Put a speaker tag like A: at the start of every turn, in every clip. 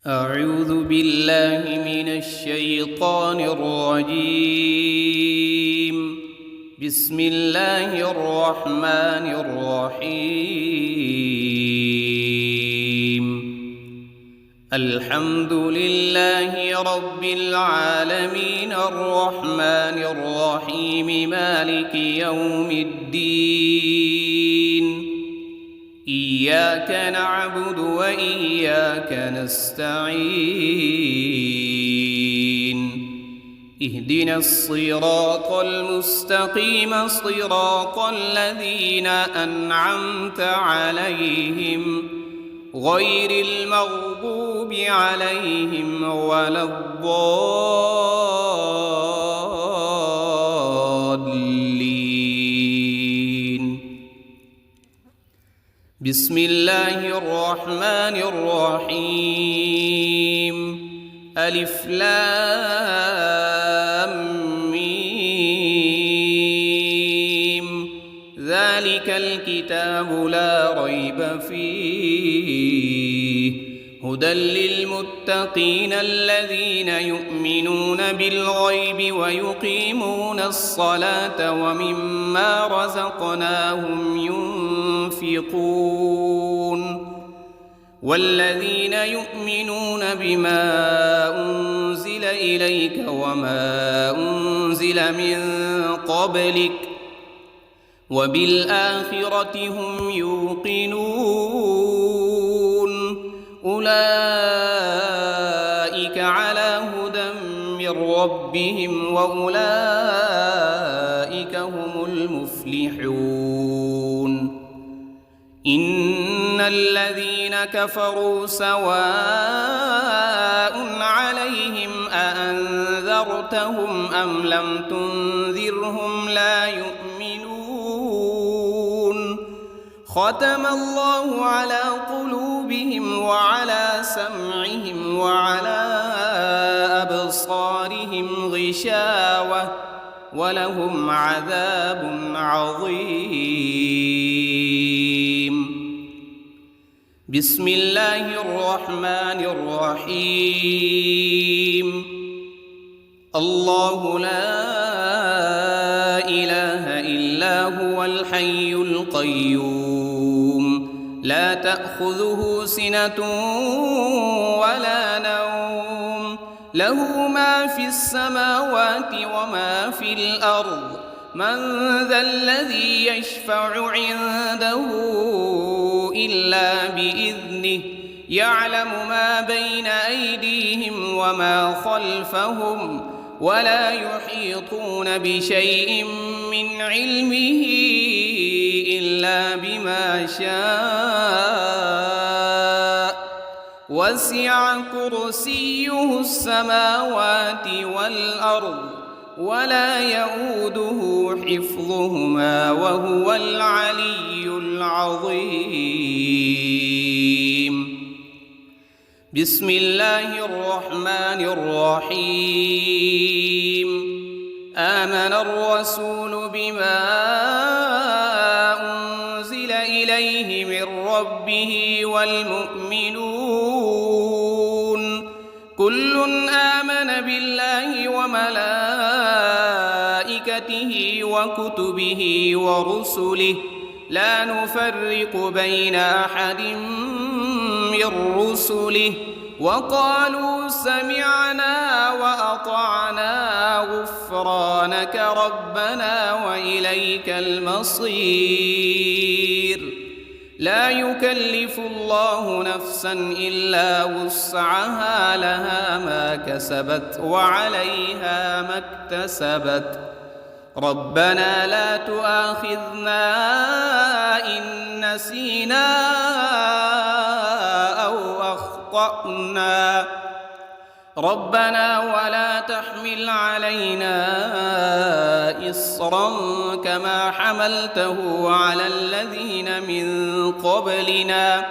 A: أعوذ بالله من الشيطان الرجيم. بسم الله الرحمن الرحيم. الحمد لله رب العالمين الرحمن الرحيم مالك يوم الدين. إياك نعبد وإياك نستعين. اهدنا الصراط المستقيم صراط الذين أنعمت عليهم غير المغضوب عليهم ولا الضالين. بسم الله الرحمن الرحيم. ألف لام ميم. ذلك الكتاب لا ريب فيه هدى للمتقين الذين يؤمنون بالغيب ويقيمون الصلاة ومما رزقناهم ينفقون. والذين يؤمنون بما أنزل إليك وما أنزل من قبلك وبالآخرة هم يوقنون. أولئك على هدى من ربهم وأولئك هم المفلحون. إن الذين كفروا سواء عليهم أأنذرتهم أم لم تنذرهم لا يؤمنون. ختم الله على قلوبهم وعلى سمعهم وعلى أبصارهم غشاوة ولهم عذاب عظيم. بسم الله الرحمن الرحيم. الله لا إله إلا هو الحي القيوم لا تأخذه سنة ولا نوم له ما في السماوات وما في الأرض. من ذا الذي يشفع عنده إلا بإذنه يعلم ما بين أيديهم وما خلفهم ولا يحيطون بشيء من علمه إلا بما شاء. وسع كرسيه السماوات والأرض ولا يؤوده حفظهما وهو العلي العظيم. بسم الله الرحمن الرحيم. آمن الرسول بما أنزل إليه من ربه والمؤمنون كل آمن بالله وملائكته وكتبه ورسله لا نفرق بين أحد من رسله وقالوا سمعنا وأطعنا غفرانك ربنا وإليك المصير. لا يكلف الله نفسا إلا وسعها لها ما كسبت وعليها ما اكتسبت. ربنا لا تؤاخذنا إن نسينا أو أخطأنا. ربنا ولا تحمل علينا إصرا كما حملته على الذين من قبلنا.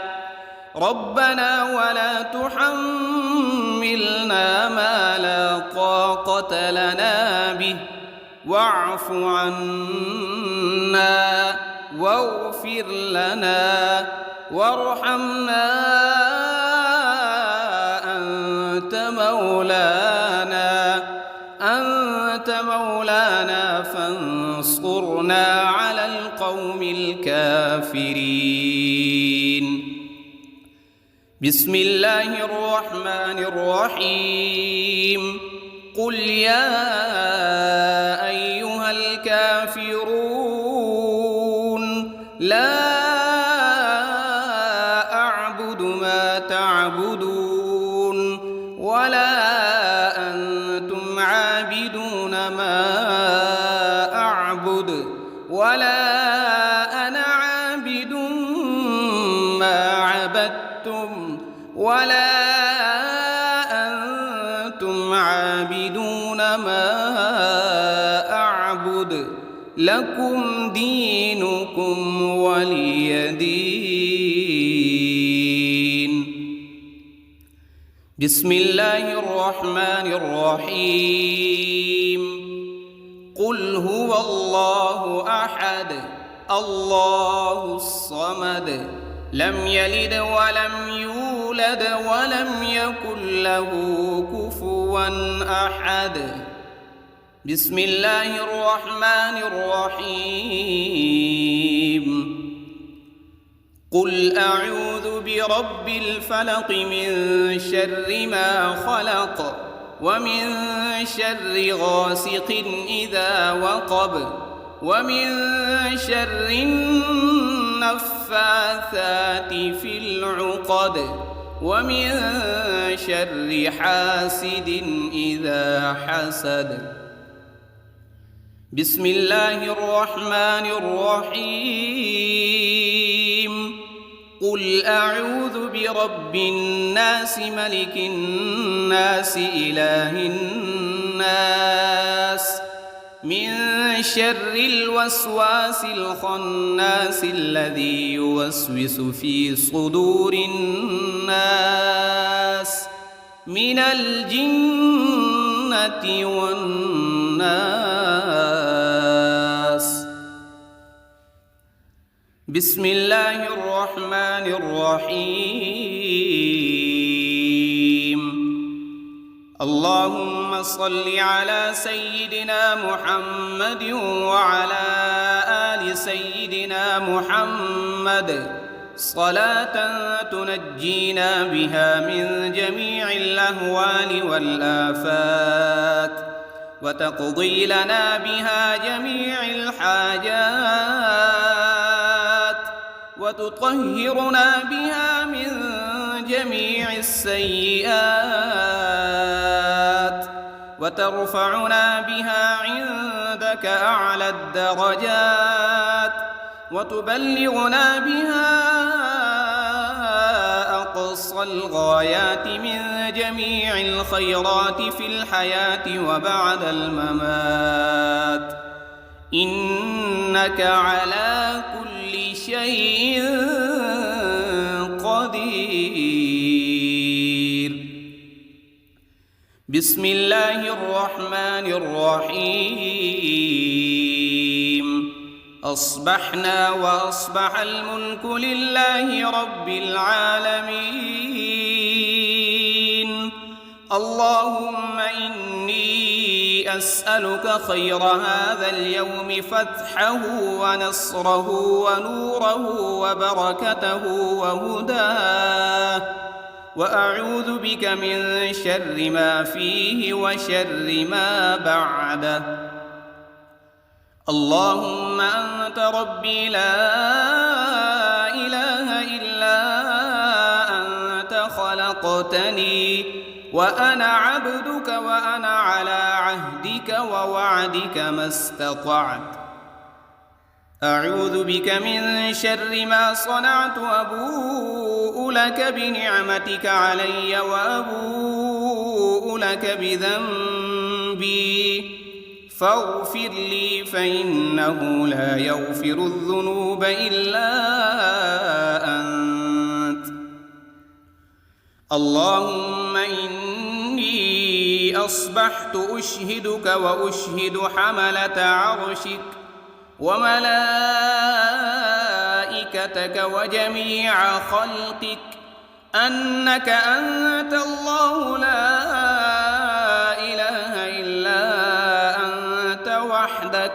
A: ربنا ولا تحملنا ما لا طاقة لنا به واعف عنا واغفر لنا وارحمنا أنت مولانا فانصرنا على القوم الكافرين. بسم الله الرحمن الرحيم. قل يا أيها الكافرون لا أعبد ما تعبدون ولا أنتم عابدون ما أعبد ولا أنا عابد ما عبدتم ولا أنتم عابدون ما أعبد لكم دينكم ولي دين. بسم الله الرحمن الرحيم. قل هو الله أحد الله الصمد لم يلد ولم يولد ولم يكن له كفوا أحد. بسم الله الرحمن الرحيم. قل أعوذ برب الفلق من شر ما خلق ومن شر غاسق إذا وقب ومن شر النفاثات في العقد ومن شر حاسد إذا حسد. بسم الله الرحمن الرحيم. قل أعوذ برب الناس ملك الناس إله الناس من شر الوسواس الخناس الذي يوسوس في صدور الناس من الجنة والناس. بسم الله الرحمن الرحيم. اللهم صل على سيدنا محمد وعلى آل سيدنا محمد صلاة تنجينا بها من جميع الأهوال والآفات وتقضي لنا بها جميع الحاجات وتطهرنا بها من جميع السيئات وترفعنا بها عندك أعلى الدرجات وتبلغنا بها أقصى الغايات من جميع الخيرات في الحياة وبعد الممات إنك على كل شيء قدير. بسم الله الرحمن الرحيم. أصبحنا وأصبح الملك لله رب العالمين. اللهم إني أسألك خير هذا اليوم فتحه ونصره ونوره وبركته وهداه وأعوذ بك من شر ما فيه وشر ما بعده. اللهم أنت ربي لا إله إلا أنت خلقتني وأنا عبدك وأنا على عهدك ووعدك ما استطعت. أعوذ بك من شر ما صنعت وأبوء لك بنعمتك علي وأبوء لك بذنبي فاغفر لي فإنه لا يغفر الذنوب إلا أنت. اللهم إني أصبحت أشهدك وأشهد حملة عرشك وملائكتك وجميع خلقك أنك أنت الله لا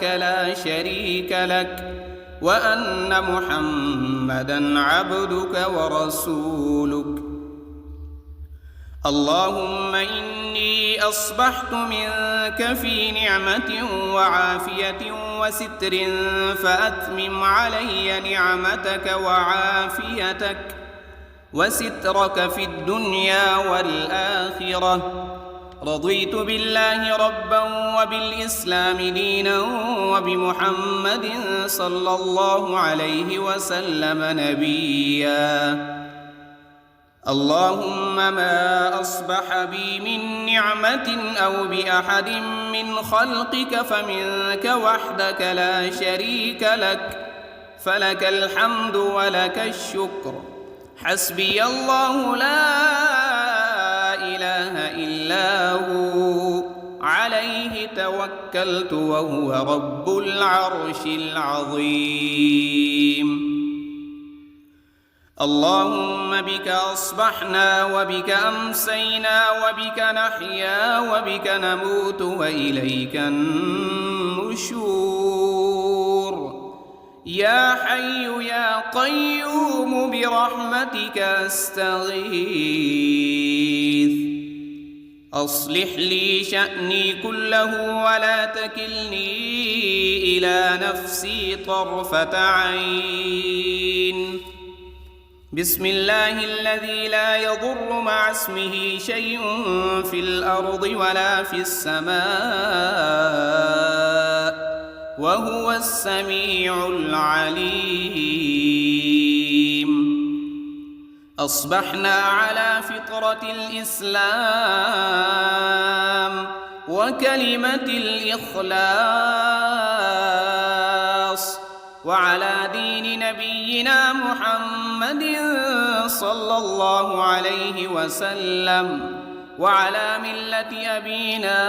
A: وحدك لا شريك لك وأن محمدًا عبدك ورسولك. اللهم إني أصبحت منك في نعمة وعافية وستر، فأتمم علي نعمتك وعافيتك وسترك في الدنيا والآخرة. رضيت بالله ربا وبالإسلام دينا وبمحمد صلى الله عليه وسلم نبيا. اللهم ما أصبح بي من نعمة أو بأحد من خلقك فمنك وحدك لا شريك لك، فلك الحمد ولك الشكر. حسبي الله لا إله إلا هو، عليه توكلت وهو رب العرش العظيم. اللهم بك أصبحنا وبك أمسينا وبك نحيا وبك نموت وإليك النشور. يا حي يا قيوم برحمتك أستغيث. أصلح لي شأني كله ولا تكلني إلى نفسي طرفة عين. بسم الله الذي لا يضر مع اسمه شيء في الأرض ولا في السماء وهو السميع العليم. أصبحنا على فطرة الإسلام وكلمة الإخلاص وعلى دين نبينا محمد صلى الله عليه وسلم وعلى ملة أبينا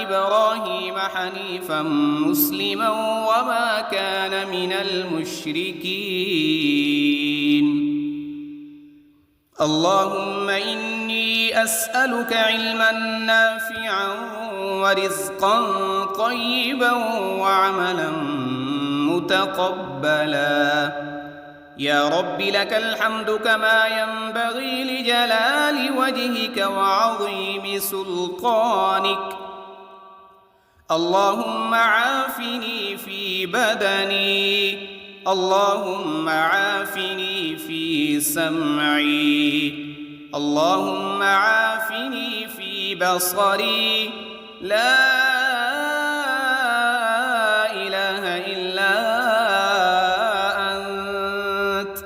A: إبراهيم حنيفا مسلما وما كان من المشركين. اللهم إني أسألك علما نافعا ورزقا طيبا وعملا متقبلا. يا رب لك الحمد كما ينبغي لجلال وجهك وعظيم سلطانك. اللهم عافني في بدني، اللهم عافني في سمعي، اللهم عافني في بصري. لا إله إلا أنت.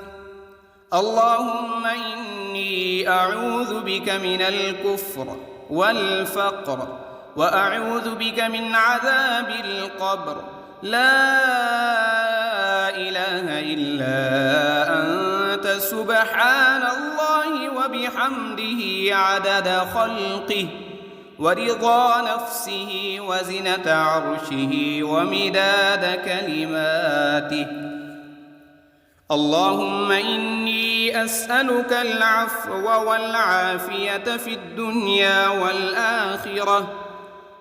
A: اللهم إني أعوذ بك من الكفر والفقر وأعوذ بك من عذاب القبر. لا إله إلا أنت سبحان الله وبحمده عدد خلقه ورضا نفسه وزنة عرشه ومداد كلماته. اللهم إني أسألك العفو والعافية في الدنيا والآخرة.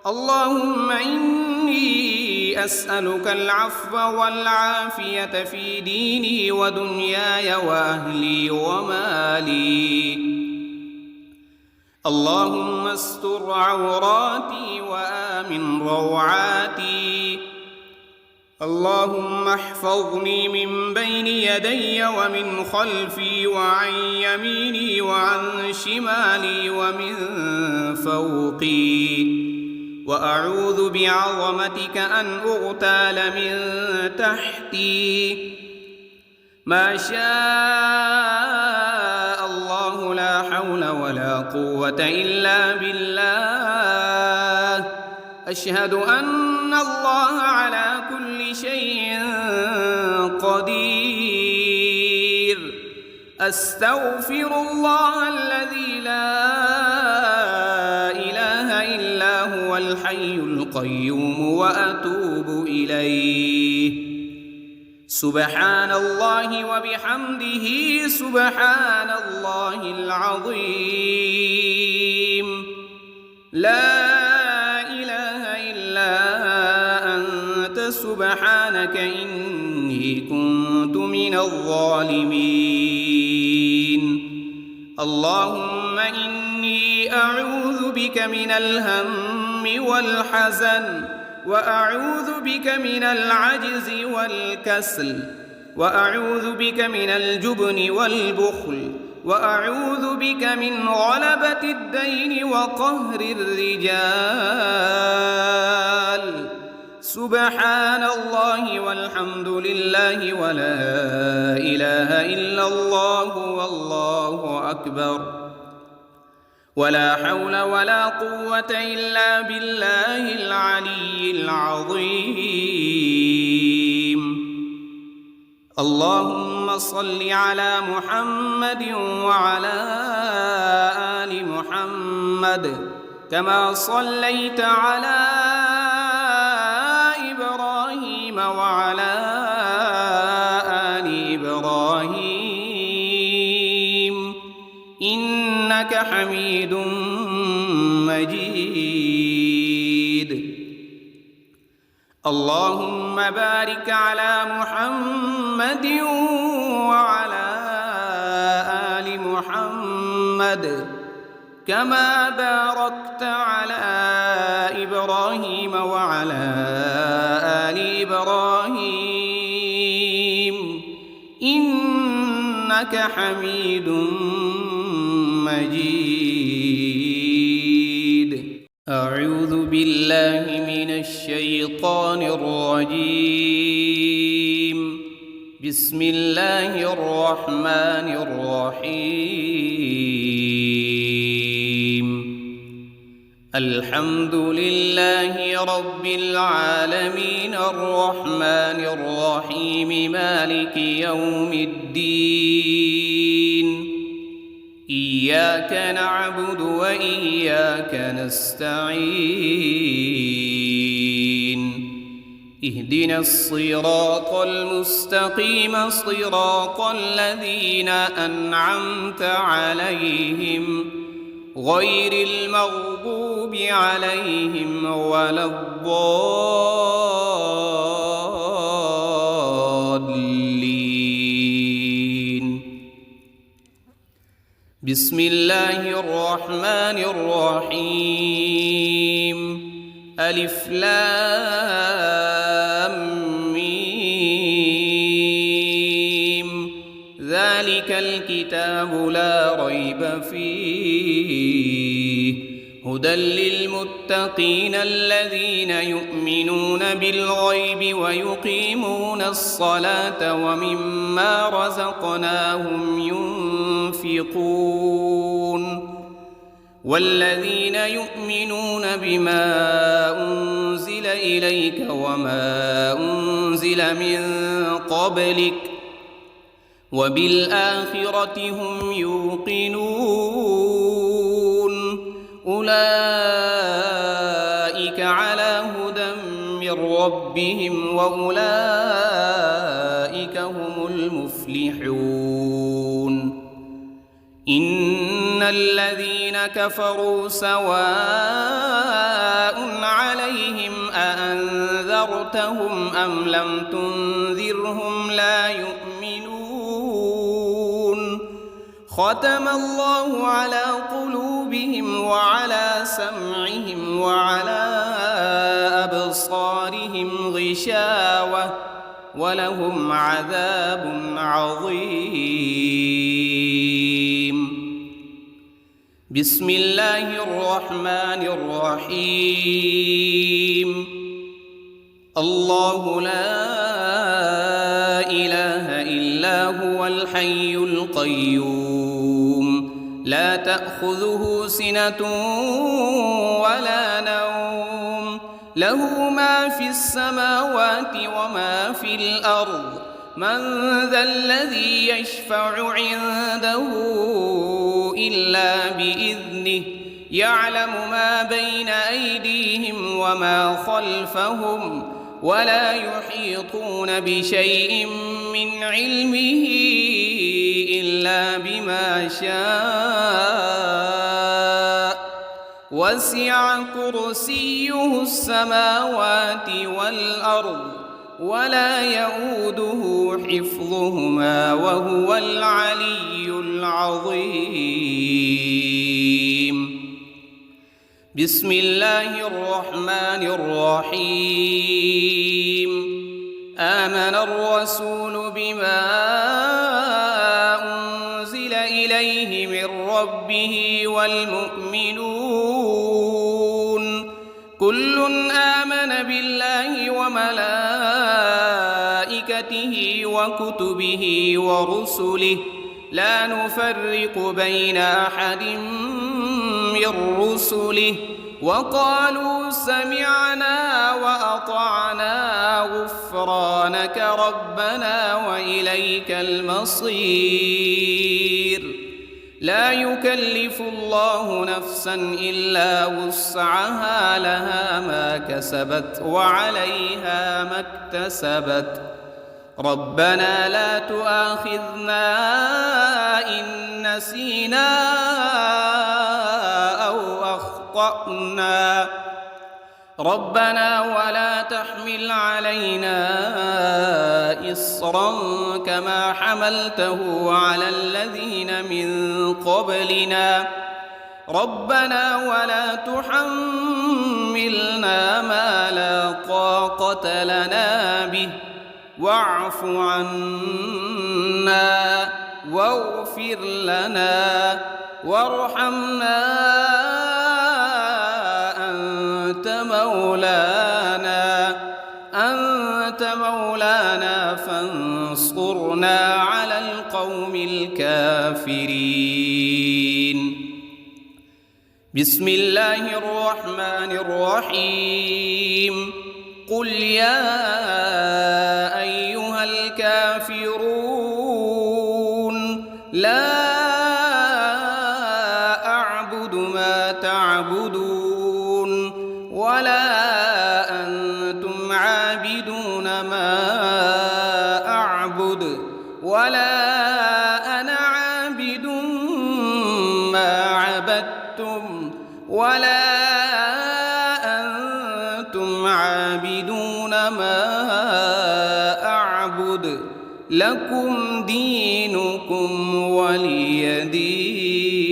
A: اللهم إني أسألك العفو والعافية في ديني ودنياي وأهلي ومالي. اللهم استر عوراتي وآمن روعاتي. اللهم احفظني من بين يدي ومن خلفي وعن يميني وعن شمالي ومن فوقي. وأعوذ بعظمتك أن أغتال من تحتي. ما شاء الله لا حول ولا قوة إلا بالله. أشهد أن الله على كل شيء قدير. أستغفر الله الذي لا إله إلا هو الحي القيوم وأتوب إليه. سبحان الله وبحمده سبحان الله العظيم. لا إله إلا سبحانك إني كنت من الظالمين. اللهم إني أعوذ بك من الهم والحزن، وأعوذ بك من العجز والكسل، وأعوذ بك من الجبن والبخل، وأعوذ بك من غلبة الدين وقهر الرجال. سبحان الله والحمد لله ولا إله إلا الله والله أكبر، ولا حول ولا قوة إلا بالله العلي العظيم. اللهم صل على محمد وعلى آل محمد كما صليت على إبراهيم وعلى آل إبراهيم إنك حميد مجيد. اللهم بارك على محمد وعلى آل محمد كما باركت على إبراهيم وعلى آل إبراهيم إنك حميد مجيد. أعوذ بالله من الشيطان الرجيم. بسم الله الرحمن الرحيم. الحمد لله رب العالمين الرحمن الرحيم مالك يوم الدين. إياك نعبد وإياك نستعين. اهدنا الصراط المستقيم صراط الذين أنعمت عليهم غير المغضوب عليهم ولا الضالين. بسم الله الرحمن الرحيم. ألف لام ميم. ذلك الكتاب لا ريب فيه هدى للمتقين الذين يؤمنون بالغيب ويقيمون الصلاة ومما رزقناهم ينفقون. والذين يؤمنون بما أنزل إليك وما أنزل من قبلك وبالآخرة هم يوقنون. أولئك على هدى من ربهم وأولئك هم المفلحون. إن الذين كفروا سواء عليهم أأنذرتهم أم لم تنذرهم لا يؤمنون. ختم الله على قلوبهم وعلى سمعهم وعلى أبصارهم غشاوة ولهم عذاب عظيم. بسم الله الرحمن الرحيم. الله لا إله إلا هو الحي القيوم لا تأخذه سنة ولا نوم له ما في السماوات وما في الأرض. من ذا الذي يشفع عنده إلا بإذنه يعلم ما بين أيديهم وما خلفهم ولا يحيطون بشيء من علمه إلا بما شاء. وسع كرسيه السماوات والأرض ولا يؤوده حفظهما وهو العلي العظيم. بسم الله الرحمن الرحيم. آمن الرسول بما أنزل إليه من ربه والمؤمنون كل آمن بالله وملائكته وكتبه ورسله لا نفرق بين أحد من رسله وقالوا سمعنا وأطعنا غفرانك ربنا وإليك المصير. لا يكلف الله نفسا إلا وسعها لها ما كسبت وعليها ما اكتسبت. ربنا لا تؤاخذنا إن نسينا أو أخطأنا ربنا ولا تحمل علينا إصرا كما حملته على الذين من قبلنا ربنا ولا تحملنا ما لا طاقة لنا به واعف عنا واغفر لنا وارحمنا أنت مولانا فانصرنا على القوم الكافرين. بسم الله الرحمن الرحيم. قل يا أيها الكافرون لا أعبد ما تعبدون ولا أنتم عابدون ما أعبد ولا أنا عابد ما عبدتم ولا أنتم عابدون ما أعبد لكم دينكم ولي دين.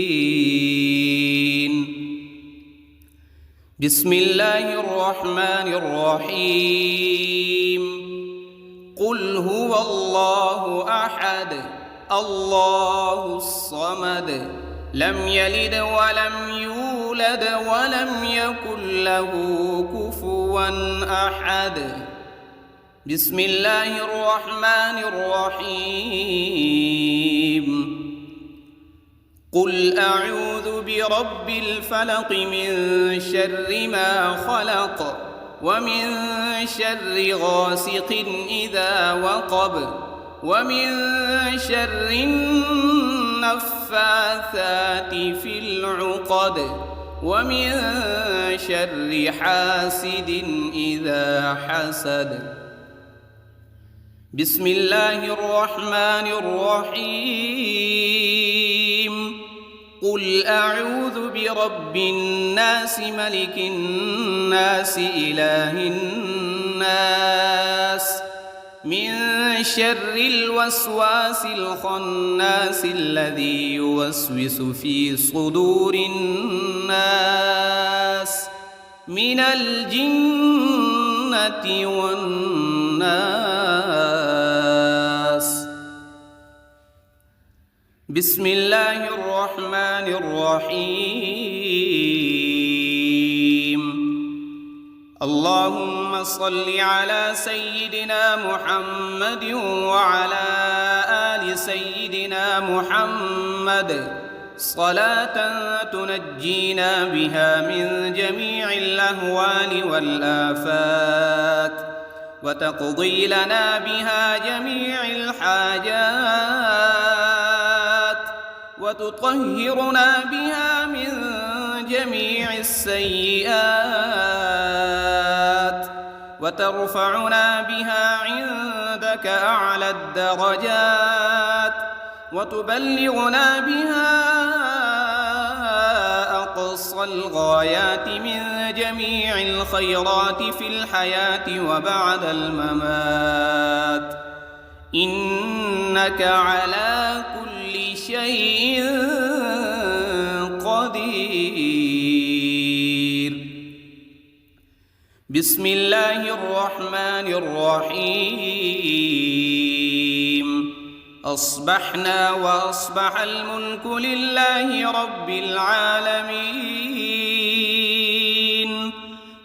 A: بسم الله الرحمن الرحيم. قل هو الله أحد الله الصمد لم يلد ولم يولد ولم يكن له كفوا أحد. بسم الله الرحمن الرحيم. قل أعوذ برب الفلق من شر ما خلق ومن شر غاسق إذا وقب ومن شر النفاثات في العقد ومن شر حاسد إذا حسد. بسم الله الرحمن الرحيم. قل أعوذ برب الناس ملك الناس إله الناس من شر الوسواس الخناس الذي يوسوس في صدور الناس من الجنة والناس. بسم الله الرحمن الرحيم. اللهم صل على سيدنا محمد وعلى آل سيدنا محمد صلاة تنجينا بها من جميع الأهوال والآفات وتقضي لنا بها جميع الحاجات وتطهرنا بها من جميع السيئات وترفعنا بها عندك أعلى الدرجات وتبلغنا بها أقصى أقصى الغايات من جميع الخيرات في الحياة وبعد الممات، إنك على كل شيء قدير. بسم الله الرحمن الرحيم. أصبحنا وأصبح الملك لله رب العالمين.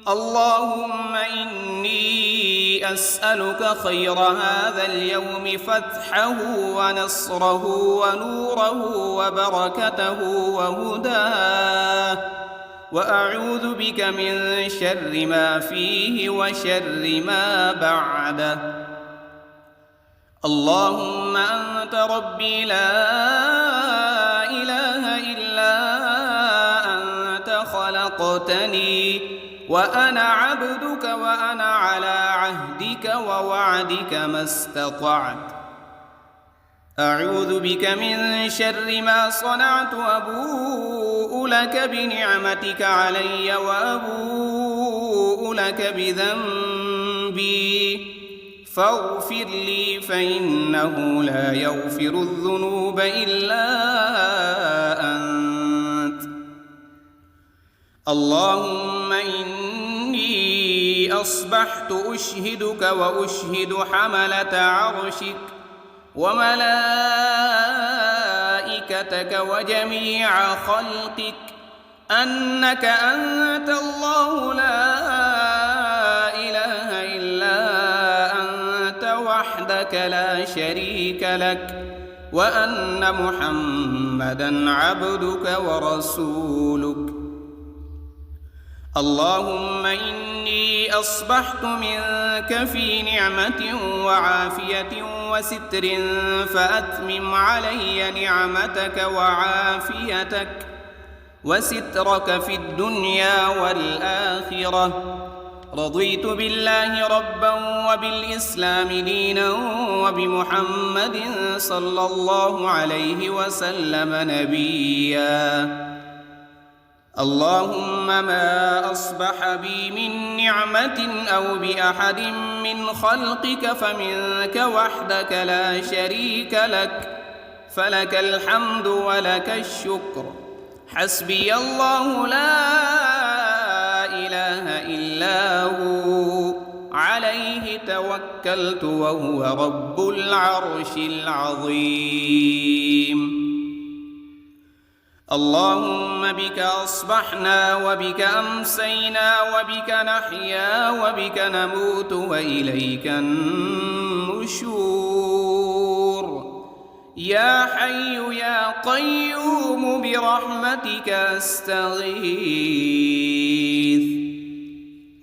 A: اللهم إني أسألك خير هذا اليوم، فتحه ونصره ونوره وبركته وهداه، وأعوذ بك من شر ما فيه وشر ما بعده. اللهم أنت ربي لا إله إلا أنت، خلقتني وأنا عبدك وأنا على عهدك ووعدك ما استطعت. أعوذ بك من شر ما صنعت، أبوء لك بنعمتك علي وأبوء لك بذنبي، فاغفر لي فإنه لا يغفر الذنوب إلا أنت. اللهم إني أصبحت أشهدك وأشهد حملة عرشك وملائكتك وجميع خلقك أنك أنت الله لا إله إلا أنت وحدك لا شريك لك، وأن محمدًا عبدك ورسولك. اللهم إني أصبحت منك في نعمة وعافية وستر، فأتمم علي نعمتك وعافيتك وسترك في الدنيا والآخرة. رضيت بالله ربا وبالإسلام دينا وبمحمد صلى الله عليه وسلم نبيا. اللهم ما أصبح بي من نعمة أو بأحد من خلقك فمنك وحدك لا شريك لك، فلك الحمد ولك الشكر. حسبي الله لا إله إلا هو، عليه توكلت وهو رب العرش العظيم. اللهم بك أصبحنا وبك أمسينا وبك نحيا وبك نموت وإليك النشور. يا حي يا قيوم برحمتك أستغيث.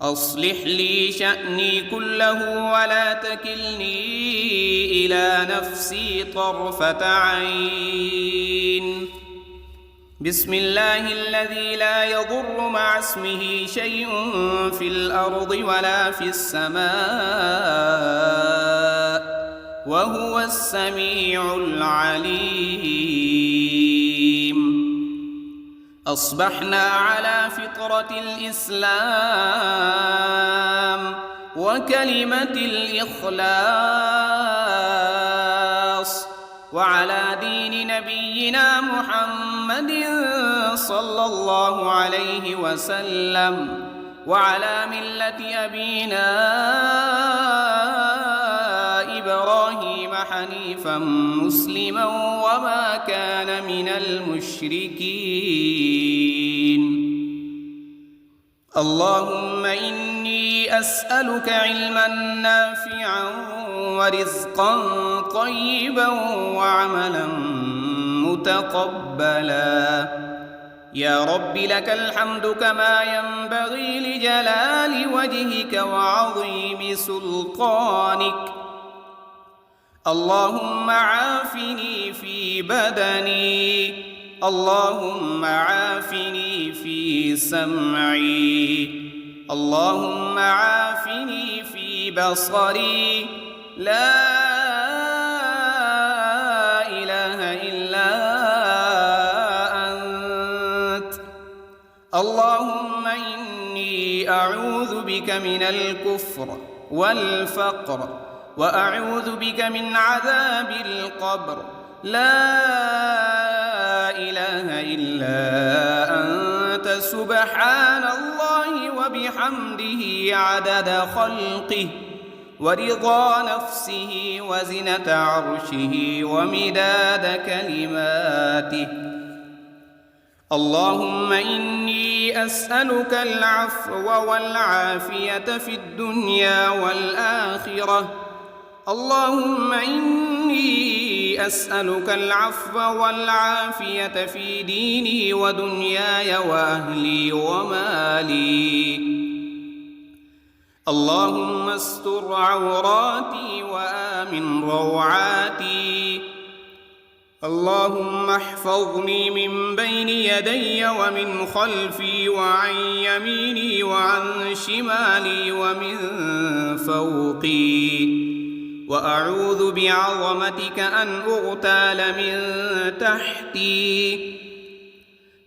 A: أصلح لي شأني كله ولا تكلني إلى نفسي طرفة عين. بسم الله الذي لا يضر مع اسمه شيء في الأرض ولا في السماء، وهو السميع العليم. أصبحنا على فطرة الإسلام وكلمة الإخلاص، وعلى دين نبينا محمد صلى الله عليه وسلم، وعلى ملة أبينا إبراهيم حنيفا مسلما وما كان من المشركين. اللهم إني أسألك علما نافعا ورزقا طيبا وعملا متقبلا. يا رب لك الحمد كما ينبغي لجلال وجهك وعظيم سلطانك. اللهم عافني في بدني، اللهم عافني في سمعي، اللهم عافني في بصري. لا إله إلا أنت. اللهم إني أعوذ بك من الكفر والفقر وأعوذ بك من عذاب القبر. لا إله إلا أنت سبحان الله وبحمده عدد خلقه ورضا نفسه وزنة عرشه ومداد كلماته. اللهم إني أسألك العفو والعافية في الدنيا والآخرة. اللهم إني أسألك العفو والعافية في ديني ودنياي وأهلي ومالي. اللهم استر عوراتي وآمن روعاتي. اللهم احفظني من بين يدي ومن خلفي وعن يميني وعن شمالي ومن فوقي. وأعوذ بعظمتك أن أغتال من تحتي.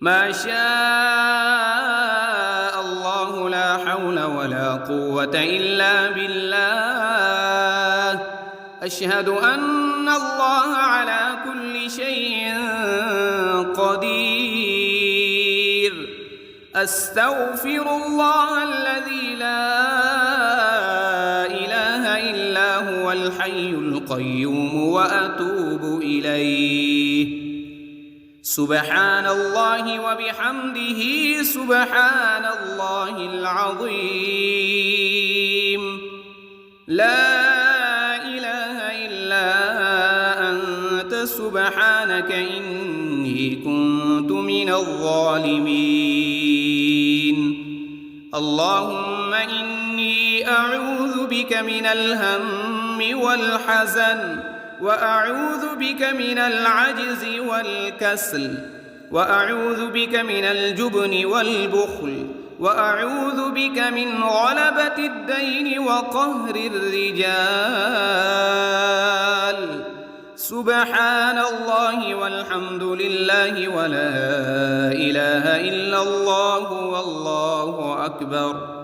A: ما شاء الله لا حول ولا قوة إلا بالله. أشهد أن الله على كل شيء قدير. أستغفر الله الذي لا إله إلا هو الحي القيوم وأتوب إليه. سبحان الله وبحمده سبحان الله العظيم. لا إله إلا أنت سبحانك إني كنت من الظالمين. اللهم إني أعوذ بك من الهم والحزن وأعوذ بك من العجز والكسل وأعوذ بك من الجبن والبخل وأعوذ بك من غلبة الدين وقهر الرجال. سبحان الله والحمد لله ولا إله إلا الله والله أكبر.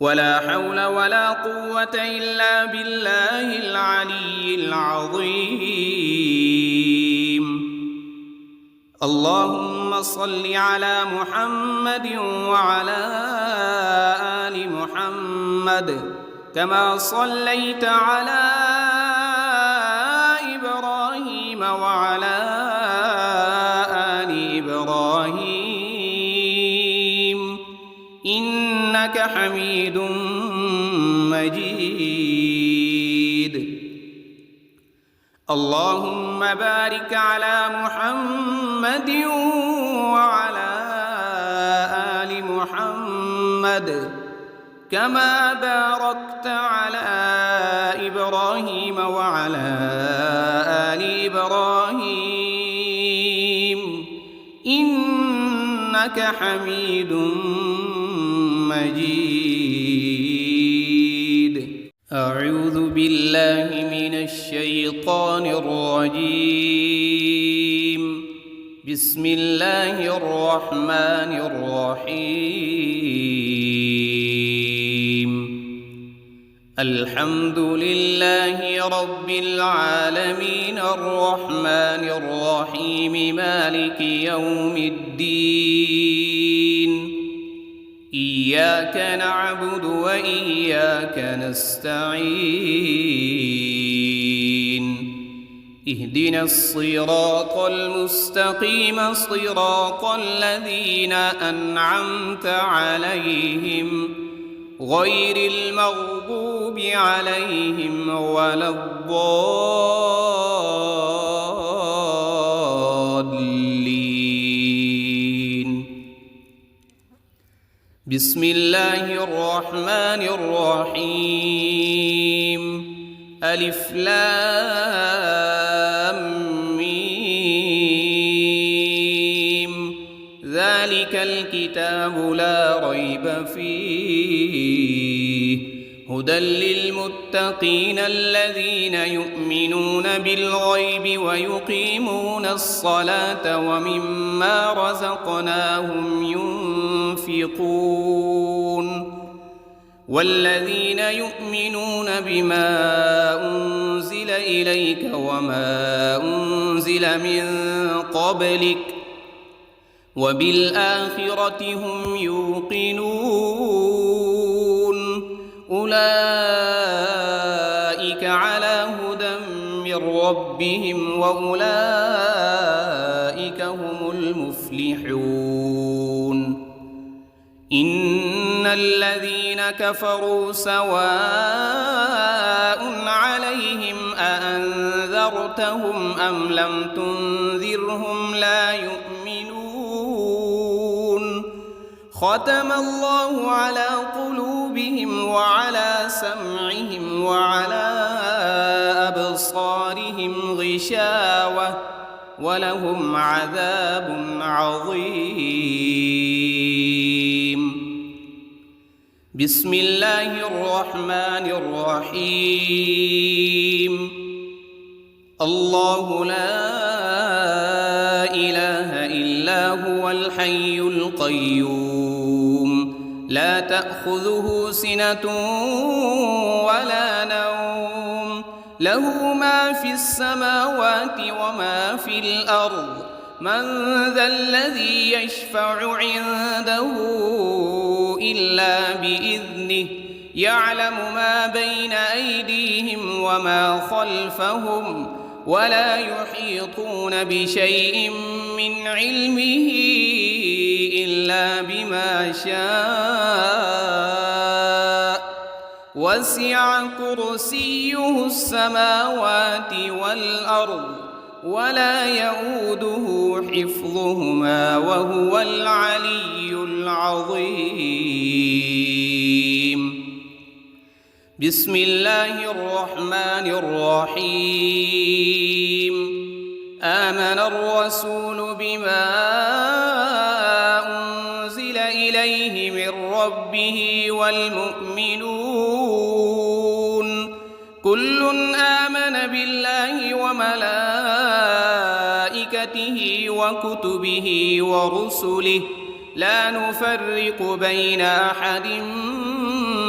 A: ولا حول ولا قوة إلا بالله العلي العظيم. اللهم صل على محمد وعلى آل محمد كما صليت على إبراهيم وعلى آل إبراهيم إنك حميد مجيد. اللهم بارك على محمد وعلى آل محمد كما باركت على إبراهيم وعلى آل إبراهيم إنك حميد مجيد. أعوذ بالله من الشيطان الرجيم. بسم الله الرحمن الرحيم. الحمد لله رب العالمين الرحمن الرحيم مالك يوم الدين. إياك نعبد وإياك نستعين. اهدنا الصراط المستقيم صراط الذين أنعمت عليهم غير المغضوب عليهم ولا الضالين. بسم الله الرحمن الرحيم. ألف لام ميم. ذلك الكتاب لا ريب فيه هدى للمتقين الذين يؤمنون بالغيب ويقيمون الصلاة ومما رزقناهم ينفقون والذين يؤمنون بما أنزل إليك وما أنزل من قبلك وبالآخرة هم يوقنون أولئك على هدى من ربهم وأولئك هم المفلحون إن الذين كفروا سواء عليهم أأنذرتهم أم لم تنذرهم لا يؤمنون ختم الله على قلوبهم وعلى سمعهم وعلى أبصارهم غشاوة ولهم عذاب عظيم بسم الله الرحمن الرحيم الله لا إله إلا هو الحي القيوم لا تأخذه سنة ولا نوم له ما في السماوات وما في الأرض من ذا الذي يشفع عنده إلا بإذنه يعلم ما بين أيديهم وما خلفهم ولا يحيطون بشيء من علمه إلا بما شاء وسع كرسيه السماوات والأرض ولا يؤوده حفظهما وهو العلي العظيم بسم الله الرحمن الرحيم آمن الرسول بما أنزل إليه من ربه والمؤمنون كل آمن بالله وملائكته وكتبه ورسله لا نفرق بين أحد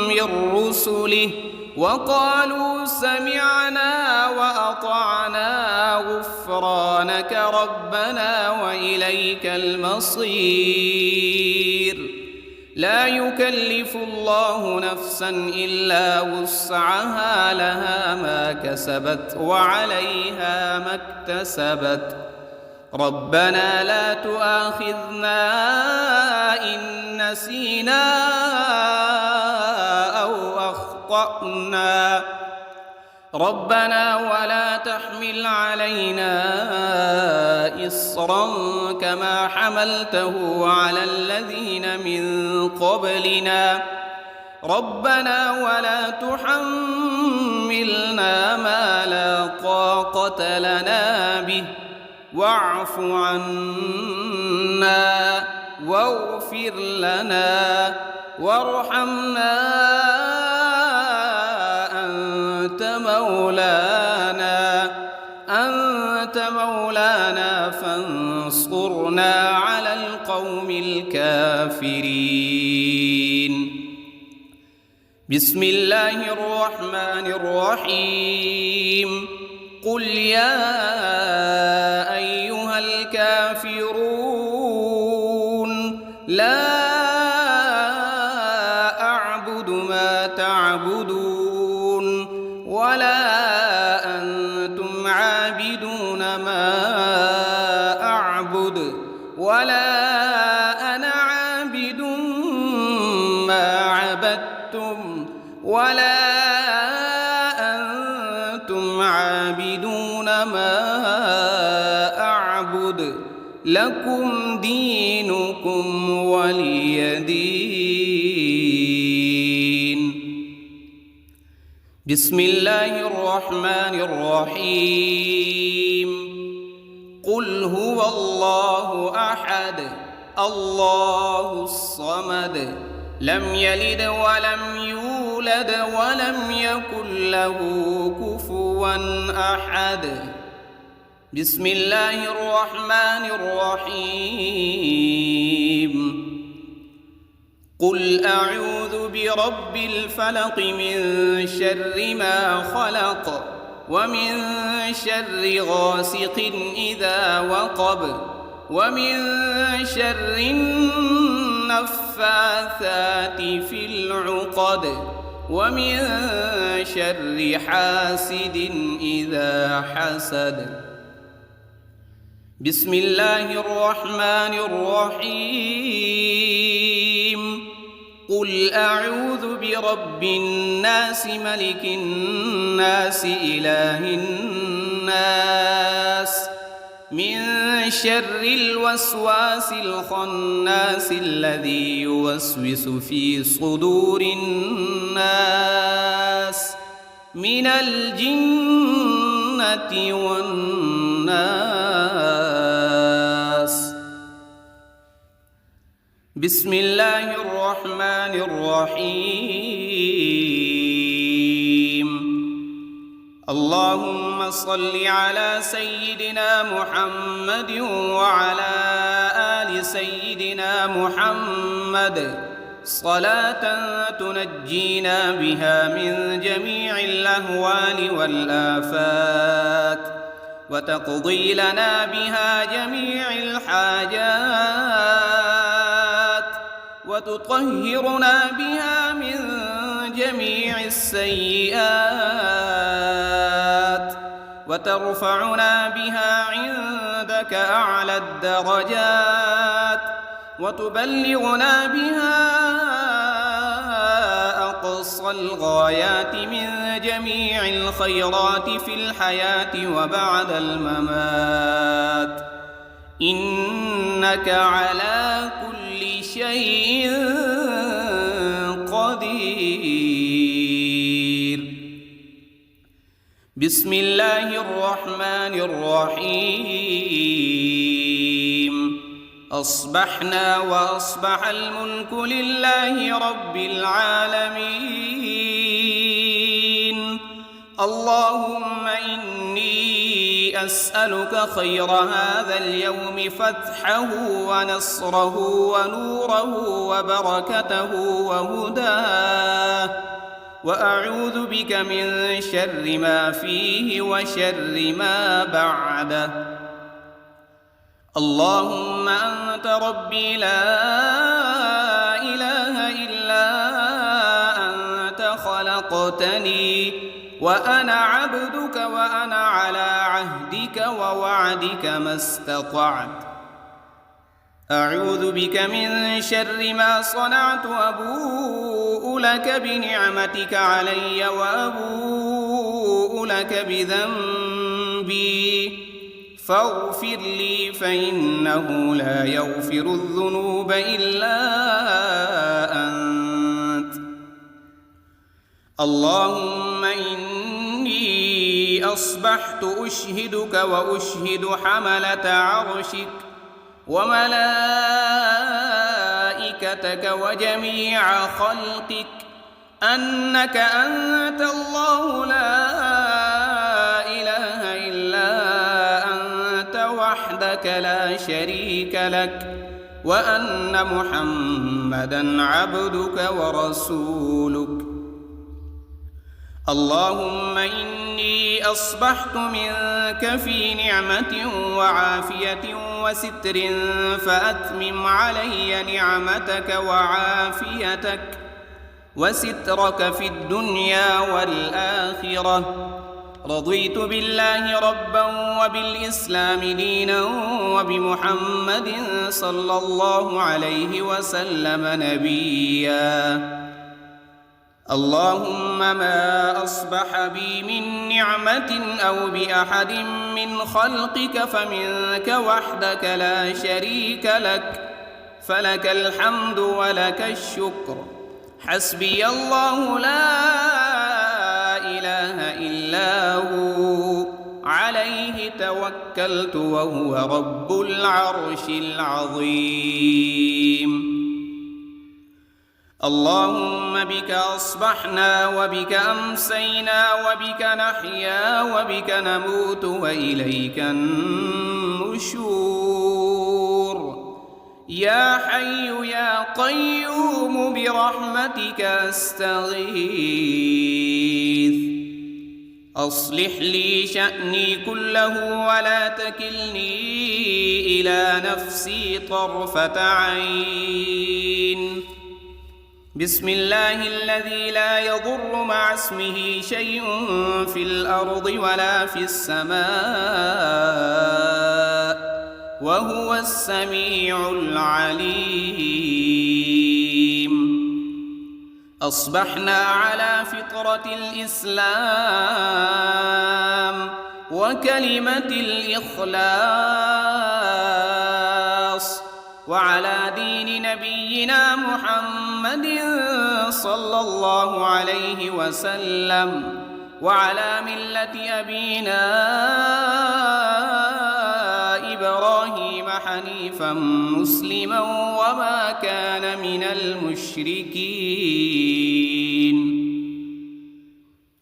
A: من رسله وقالوا سمعنا وأطعنا غفرانك ربنا وإليك المصير لا يكلف الله نفسا إلا وسعها لها ما كسبت وعليها ما اكتسبت ربنا لا تؤاخذنا إن نسينا أو أخطأنا ربنا ولا تحمل علينا إصرا كما حملته على الذين من قبلنا ربنا ولا تحملنا ما لا طاقة لنا به واعف عنا واغفر لنا وارحمنا أنت مولانا فانصرنا على القوم الكافرين بسم الله الرحمن الرحيم قل يا أيها الكافرون لا أعبد ما تعبدون ولا أنتم عابدون ما أعبد ولا أنا عابد ما عبدتم ولا أنتم عابدون ما أعبد لكم دينكم ولي دين بسم الله الرحمن الرحيم قل هو الله أحد الله الصمد لم يلد ولم يولد ولم يكن له كفوا أحد. بسم الله الرحمن الرحيم. قل أعوذ برب الفلق من شر ما خلق ومن شر غاسق إذا وقب ومن شر النفاثات في العقد ومن شر حاسد إذا حسد. بسم الله الرحمن الرحيم. قل أعوذ برب الناس ملك الناس إله الناس من شر الوسواس الخناس الذي يوسوس في صدور الناس من الجنة والناس. بسم الله الرحمن الرحيم. اللهم صل على سيدنا محمد وعلى آل سيدنا محمد صلاة تنجينا بها من جميع الأهوال والآفات وتقضي لنا بها جميع الحاجات وتطهرنا بها من جميع السيئات وترفعنا بها عندك أعلى الدرجات وتبلغنا بها أقصى الغايات من جميع الخيرات في الحياة وبعد الممات، إنك على كل شيء قدير. بسم الله الرحمن الرحيم. أصبحنا وأصبح الملك لله رب العالمين. اللهم إني أسألك خير هذا اليوم فتحه ونصره ونوره وبركته وهداه، وأعوذ بك من شر ما فيه وشر ما بعده. اللهم أنت ربي لا إله إلا أنت خلقتني وأنا عبدك وأنا على عهدك ووعدك ما استطعت. أعوذ بك من شر ما صنعت وأبوء لك بنعمتك علي وأبوء لك بذنبي فاغفر لي فإنه لا يغفر الذنوب إلا أنت. اللهم إني أصبحت أشهدك وأشهد حملة عرشك وملائكتك وجميع خلقك أنك أنت الله لا إله إلا أنت وحدك لا شريك لك، وأن محمدًا عبدك ورسولك. اللهم إني أصبحت منك في نعمة وعافية وستر فأتمم علي نعمتك وعافيتك وسترك في الدنيا والآخرة. رضيت بالله ربا وبالإسلام دينا وبمحمد صلى الله عليه وسلم نبيا. اللهم ما أصبح بي من نعمة أو بأحد من خلقك فمنك وحدك لا شريك لك، فلك الحمد ولك الشكر. حسبي الله لا إله إلا هو عليه توكلت وهو رب العرش العظيم. اللهم بك أصبحنا وبك أمسينا وبك نحيا وبك نموت وإليك النشور. يا حي يا قيوم برحمتك أستغيث. أصلح لي شأني كله ولا تكلني إلى نفسي طرفة عين. بسم الله الذي لا يضر مع اسمه شيء في الأرض ولا في السماء وهو السميع العليم. أصبحنا على فطرة الإسلام وكلمة الإخلاص وعلى دين نبينا محمد صلى الله عليه وسلم وعلى ملة أبينا إبراهيم حنيفا مسلما وما كان من المشركين.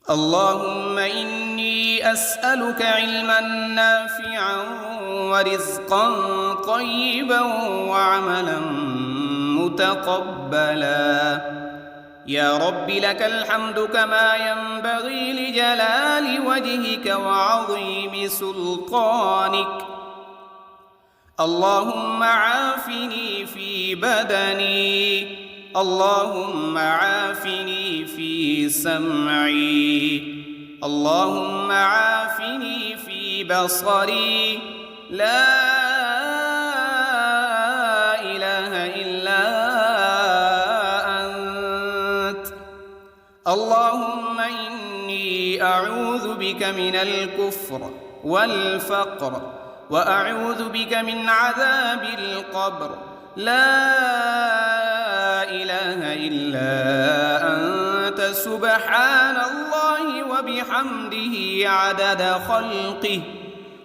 A: اللهم إني أسألك علما نافعا ورزقا طيبا وعملا متقبلا. يا رب لك الحمد كما ينبغي لجلال وجهك وعظيم سلطانك. اللهم عافني في بدني، اللهم عافني في سمعي، اللهم عافني في بصري. لا إله إلا أنت. اللهم إني أعوذ بك من الكفر والفقر وأعوذ بك من عذاب القبر. لا إله إلا أنت سبحان الله وبحمده عدد خلقه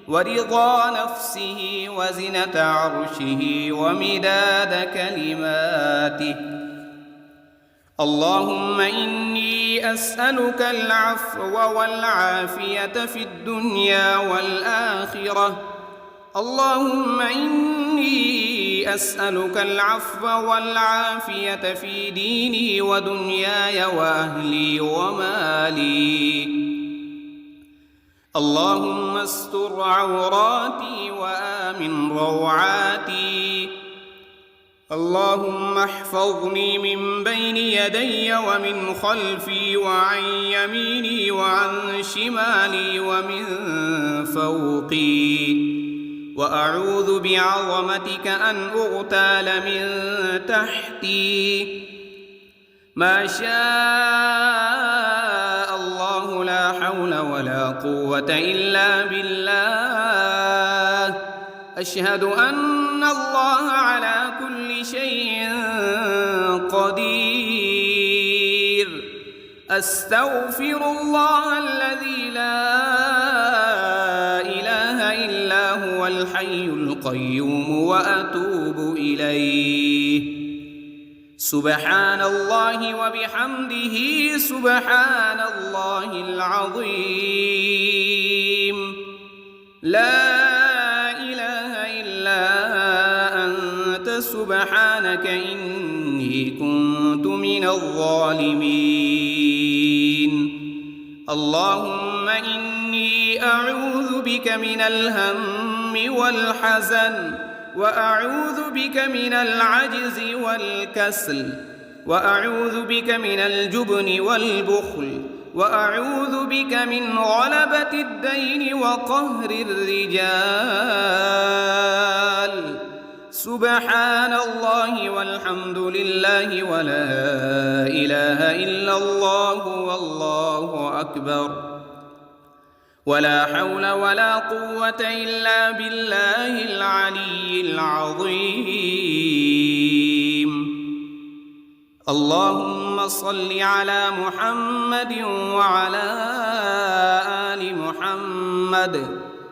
A: ورضا نفسه وزنة عرشه ومداد كلماته. اللهم إني أسألك العفو والعافية في الدنيا والآخرة. اللهم إني أسألك العفو والعافية في ديني ودنياي وأهلي ومالي. اللهم استر عوراتي وآمن روعاتي. اللهم احفظني من بين يدي ومن خلفي وعن يميني وعن شمالي ومن فوقي. وأعوذ بعظمتك أن أغتال من تحتي. ما شاء الله لا حول ولا قوة إلا بالله. أشهد أن الله على كل شيء قدير. أستغفر الله الذي لا إله إلا هو الحي القيوم وأتوب إليه. سبحان الله وبحمده سبحان الله العظيم. لا إله إلا أنت سبحانك إني كنت من الظالمين. اللهم إني أعوذ بك من الهم والحزن وأعوذ بك من العجز والكسل وأعوذ بك من الجبن والبخل وأعوذ بك من غلبة الدين وقهر الرجال. سبحان الله والحمد لله ولا إله إلا الله والله أكبر. ولا حول ولا قوة إلا بالله العلي العظيم. اللهم صل على محمد وعلى آل محمد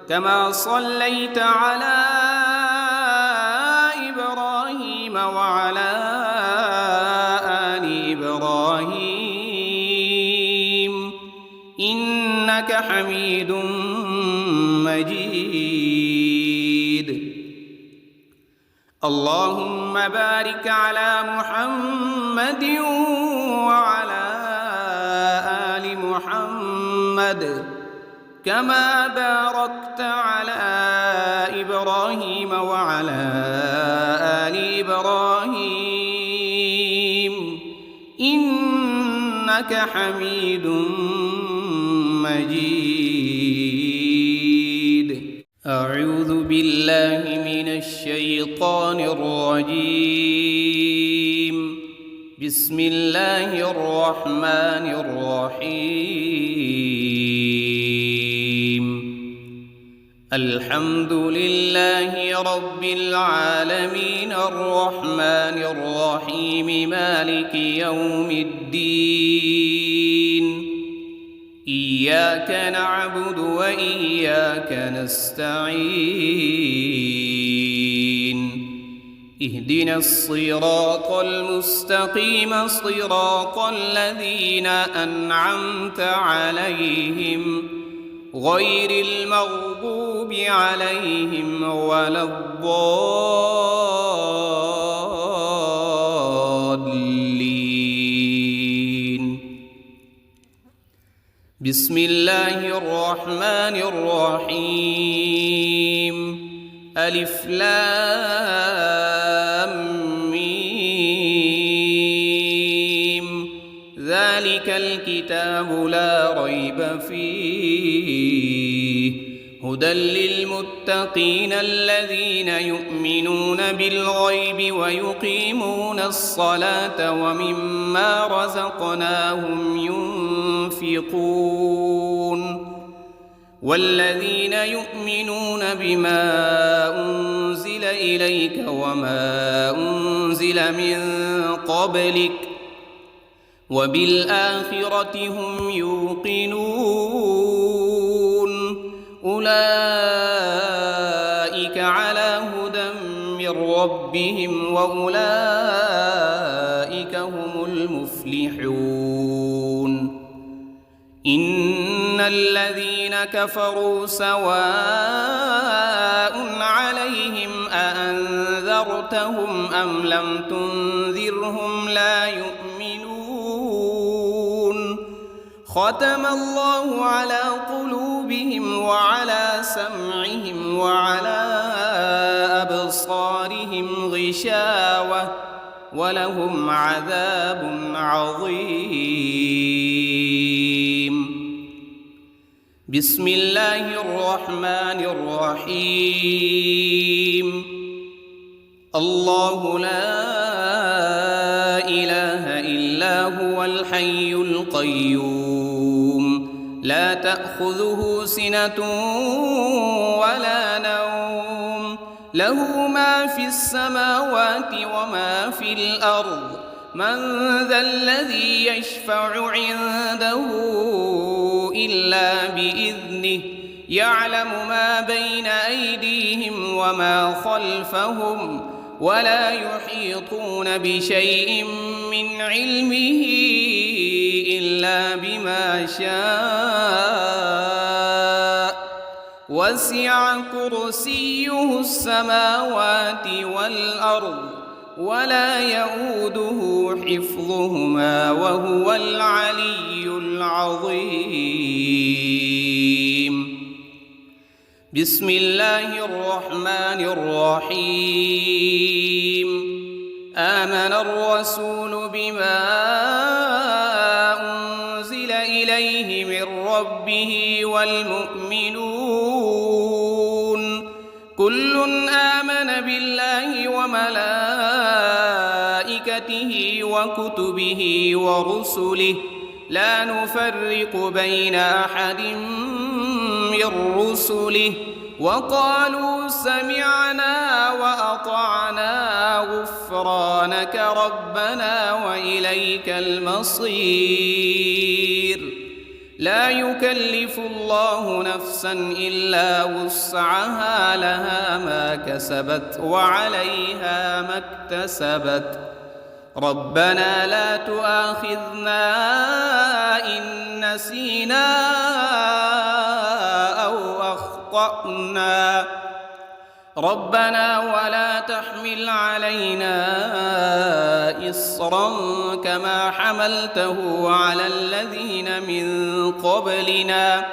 A: كما صليت على إبراهيم وعلى آل حميد مجيد. اللهم بارك على محمد وعلى آل محمد كما باركت على إبراهيم وعلى آل إبراهيم إنك حميد مجيد. أعوذ بالله من الشيطان الرجيم. بسم الله الرحمن الرحيم. الحمد لله رب العالمين الرحمن الرحيم مالك يوم الدين. إياك نعبد وإياك نستعين. اهدنا الصراط المستقيم صراط الذين أنعمت عليهم غير المغضوب عليهم ولا الضالين. بسم الله الرحمن الرحيم. ألف لام ميم. ذلك الكتاب لا ريب فيه هدى للمتقين الذين يؤمنون بالغيب ويقيمون الصلاة ومما رزقناهم ينفقون. والذين يؤمنون بما أنزل إليك وما أنزل من قبلك وبالآخرة هم يوقنون. أولئك على هدى من ربهم وأولئك هم المفلحون. إن الذين كفروا سواء عليهم أأنذرتهم أم لم تنذرهم لا يؤمنون. ختم الله على قلوبهم وعلى سمعهم وعلى أبصارهم غشاوة ولهم عذاب عظيم. بسم الله الرحمن الرحيم. الله لا إله إلا هو الحي القيوم لا تأخذه سنة ولا نوم له ما في السماوات وما في الأرض. من ذا الذي يشفع عنده إلا بإذنه يعلم ما بين أيديهم وما خلفهم ولا يحيطون بشيء من علمه إلا بما شاء. وسع كرسيه السماوات والأرض ولا يؤوده حفظهما وهو العلي العظيم. بسم الله الرحمن الرحيم. آمن الرسول بما أنزل إليه من ربه والمؤمنون كل آمن بالله وملائكته وكتبه ورسله لا نفرق بين أحد من رسله وقالوا سمعنا وأطعنا غفرانك ربنا وإليك المصير. لا يكلف الله نفسا إلا وسعها لها ما كسبت وعليها ما اكتسبت ربنا لا تؤاخذنا إن نسينا أو أخطأنا ربنا ولا تحمل علينا إصرا كما حملته على الذين من قبلنا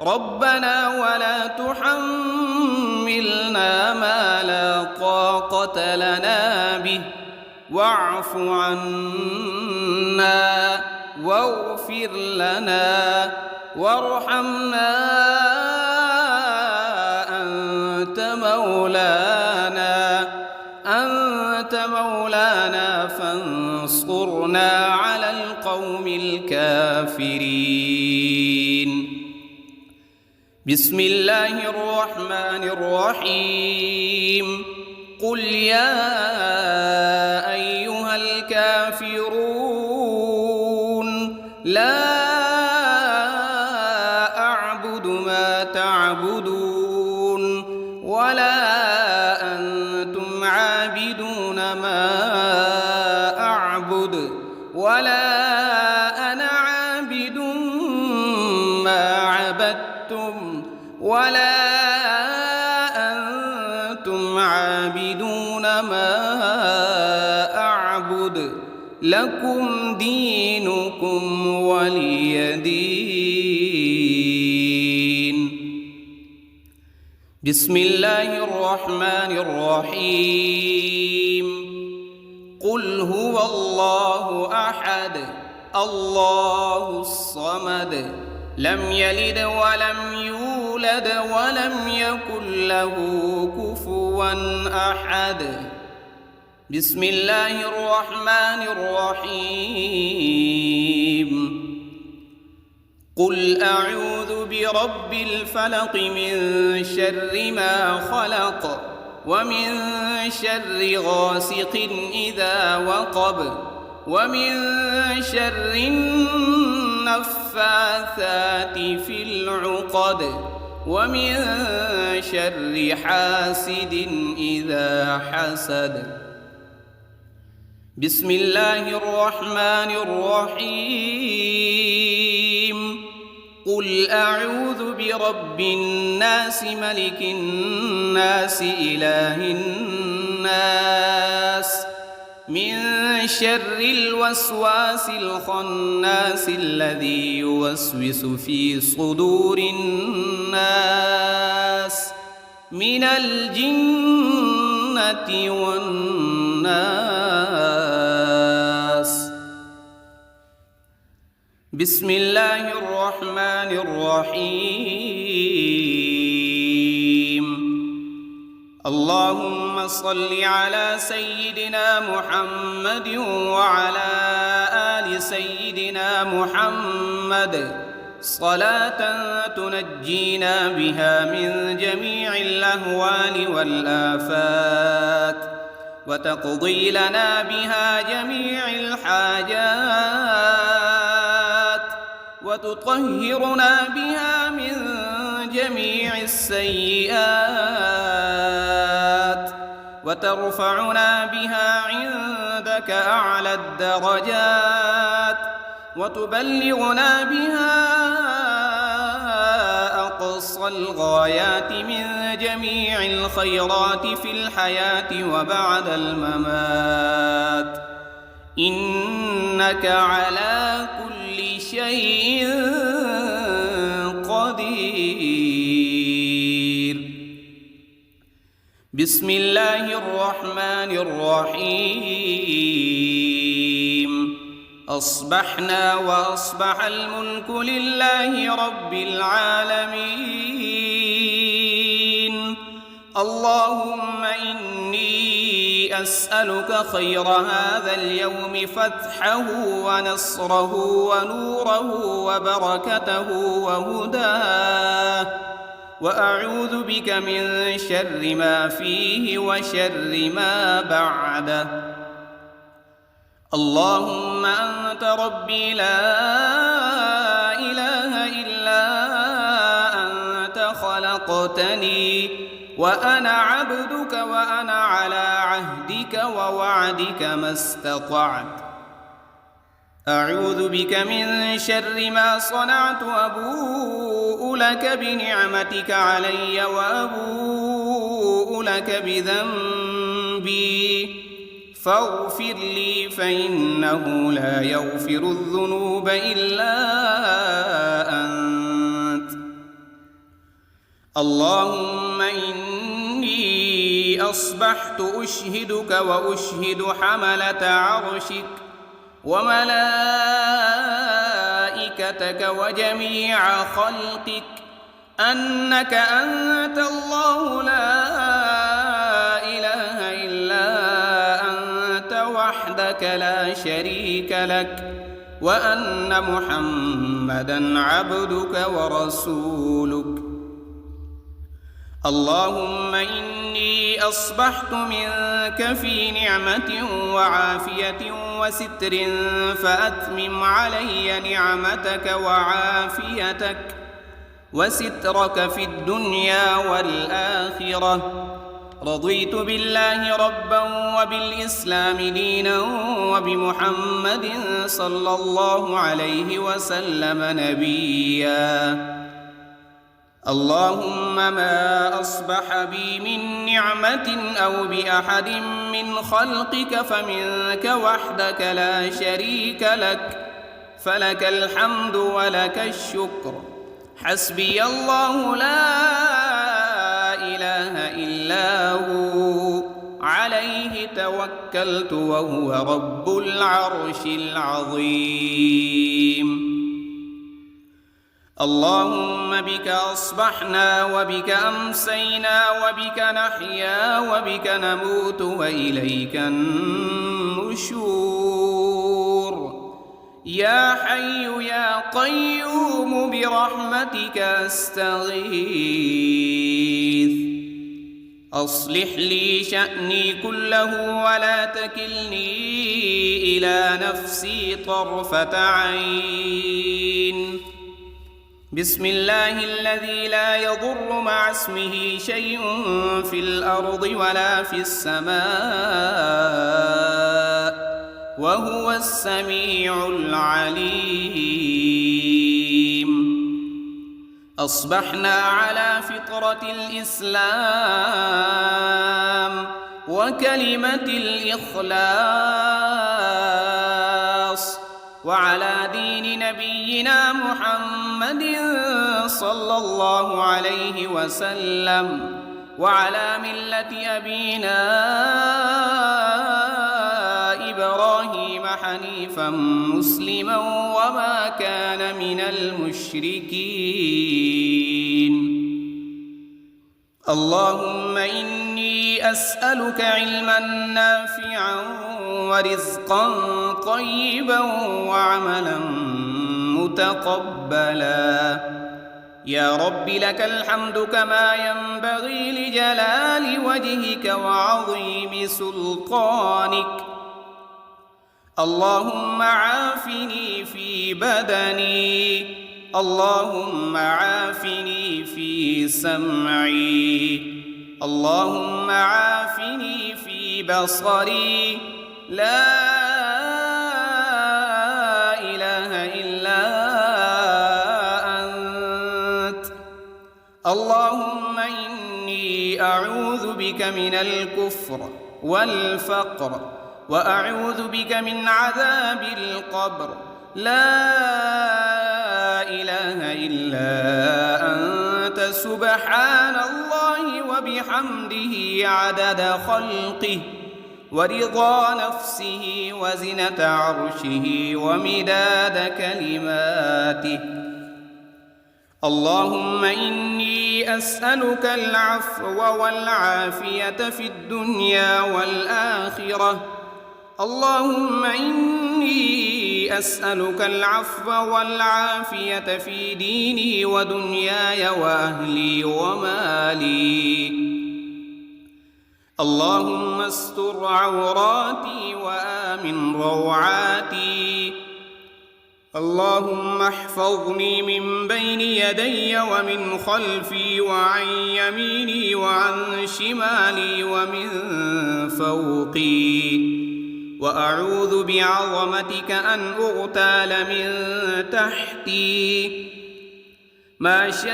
A: ربنا ولا تحملنا ما لا طاقة لنا به واعف عنا واغفر لنا وارحمنا أنت مولانا فانصرنا على القوم الكافرين. بسم الله الرحمن الرحيم. قل يا أيها الكافرون لا أعبد ما تعبدون ولا أنتم عابدون ما أعبد ولا أنا عابد ما عبدتم ولا أنتم عابدون ما أعبد لكم دينكم ولي دين. بسم الله الرحمن الرحيم. قل هو الله أحد الله الصمد لم يلد ولم يولد ولم يكن له كفوا أحد. بسم الله الرحمن الرحيم. قل أعوذ برب الفلق من شر ما خلق ومن شر غاسق إذا وقب ومن شر النفاثات في العقد ومن شر حاسد إذا حسد. بسم الله الرحمن الرحيم. قل أعوذ برب الناس ملك الناس إله الناس من شر الوسواس الخناس الذي يوسوس في صدور الناس من الجنة والناس. بسم الله الرحمن الرحيم. اللهم صل على سيدنا محمد وعلى آل سيدنا محمد صلاة تنجينا بها من جميع الأهوال والآفات وتقضي لنا بها جميع الحاجات وتطهرنا بها من جميع السيئات وترفعنا بها عندك أعلى الدرجات وتبلغنا بها أقصى الغايات من جميع الخيرات في الحياة وبعد الممات إنك على كل شيء قدير. بسم الله الرحمن الرحيم. أصبحنا وأصبح الملك لله رب العالمين. اللهم إني أسألك خير هذا اليوم فتحه ونصره ونوره وبركته وهداه وأعوذ بك من شر ما فيه وشر ما بعده. اللهم أنت ربي لا إله إلا أنت خلقتني وأنا عبدك وأنا على عهدك ووعدك ما استطعت. أعوذ بك من شر ما صنعت، وأبوء لك بنعمتك علي وأبوء لك بذنبي فاغفر لي، فإنه لا يغفر الذنوب إلا أنت. اللهم إني أصبحت أشهدك وأشهد حملة عرشك وملائكتك وجميع خلقك أنك أنت الله لا إله إلا أنت وحدك لا شريك لك، وأن محمدًا عبدك ورسولك. اللهم إني أصبحت منك في نعمة وعافية وستر، فأتمم علي نعمتك وعافيتك وسترك في الدنيا والآخرة. رضيت بالله ربا وبالإسلام دينا وبمحمد صلى الله عليه وسلم نبيا. اللهم ما أصبح بي من نعمة أو بأحد من خلقك فمنك وحدك لا شريك لك، فلك الحمد ولك الشكر. حسبي الله لا إله إلا هو، عليه توكلت وهو رب العرش العظيم. اللهم بك أصبحنا وبك أمسينا وبك نحيا وبك نموت وإليك النشور. يا حي يا قيوم برحمتك أستغيث. أصلح لي شأني كله ولا تكلني إلى نفسي طرفة عين. بسم الله الذي لا يضر مع اسمه شيء في الأرض ولا في السماء وهو السميع العليم. أصبحنا على فطرة الإسلام وكلمة الإخلاص، وعلى دين نبينا محمد صلى الله عليه وسلم، وعلى ملة أبينا إبراهيم حنيفا مسلما وما كان من المشركين. اللهم إني أسألك علما نافعا ورزقا طيبا وعملا متقبلا. يا رب لك الحمد كما ينبغي لجلال وجهك وعظيم سلطانك. اللهم عافني في بدني، اللهم عافني في سمعي، اللهم عافني في بصري. لا إله إلا أنت. اللهم إني أعوذ بك من الكفر والفقر، وأعوذ بك من عذاب القبر. لا إله إلا أنت سبحان الله وبحمده عدد خلقه ورضا نفسه وزنة عرشه ومداد كلماته. اللهم إني أسألك العفو والعافية في الدنيا والآخرة. اللهم إني أسألك العفو والعافية في ديني ودنياي وأهلي ومالي. اللهم استر عوراتي وآمن روعاتي. اللهم احفظني من بين يدي ومن خلفي وعن يميني وعن شمالي ومن فوقي، وأعوذ بعظمتك أن أغتال من تحتي. ما شاء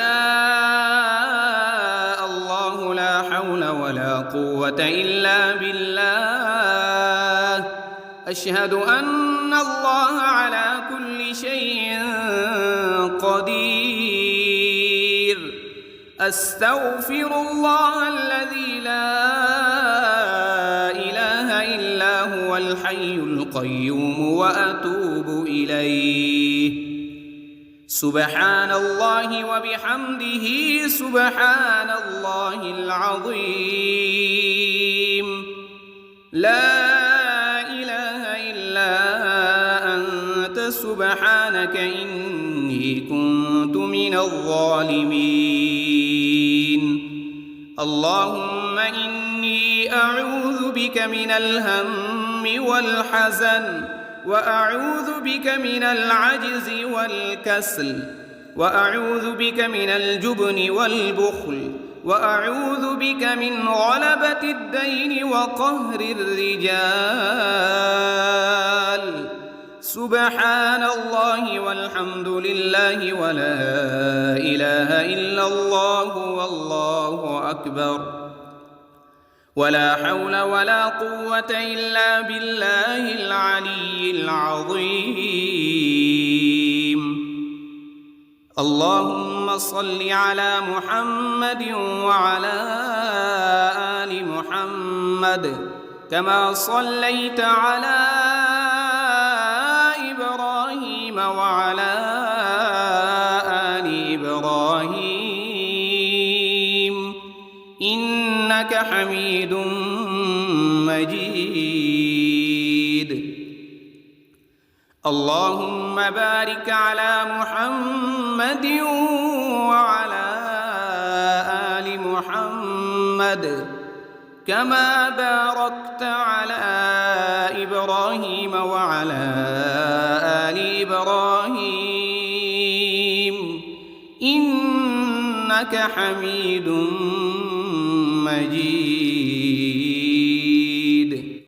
A: الله لا حول ولا قوة إلا بالله. أشهد أن الله على كل شيء قدير. أستغفر الله الذي لا إله إلا هو الحي القيوم وأتوب إليه. سبحان الله وبحمده سبحان الله العظيم. لا إله إلا أنت سبحانك إني كنت من الظالمين. اللهم إني أعوذ بك من الهم والحزن، وأعوذ بك من العجز والكسل، وأعوذ بك من الجبن والبخل، وأعوذ بك من غلبة الدين وقهر الرجال. سبحان الله والحمد لله ولا إله إلا الله والله أكبر، ولا حول ولا قوة إلا بالله العلي العظيم. اللهم صل على محمد وعلى آل محمد كما صليت على إبراهيم وعلى آل إبراهيم إنك حميد مجيد. اللهم بارك على محمد وعلى آل محمد كما باركت على إبراهيم وعلى آل إبراهيم إنك حميد مجيد.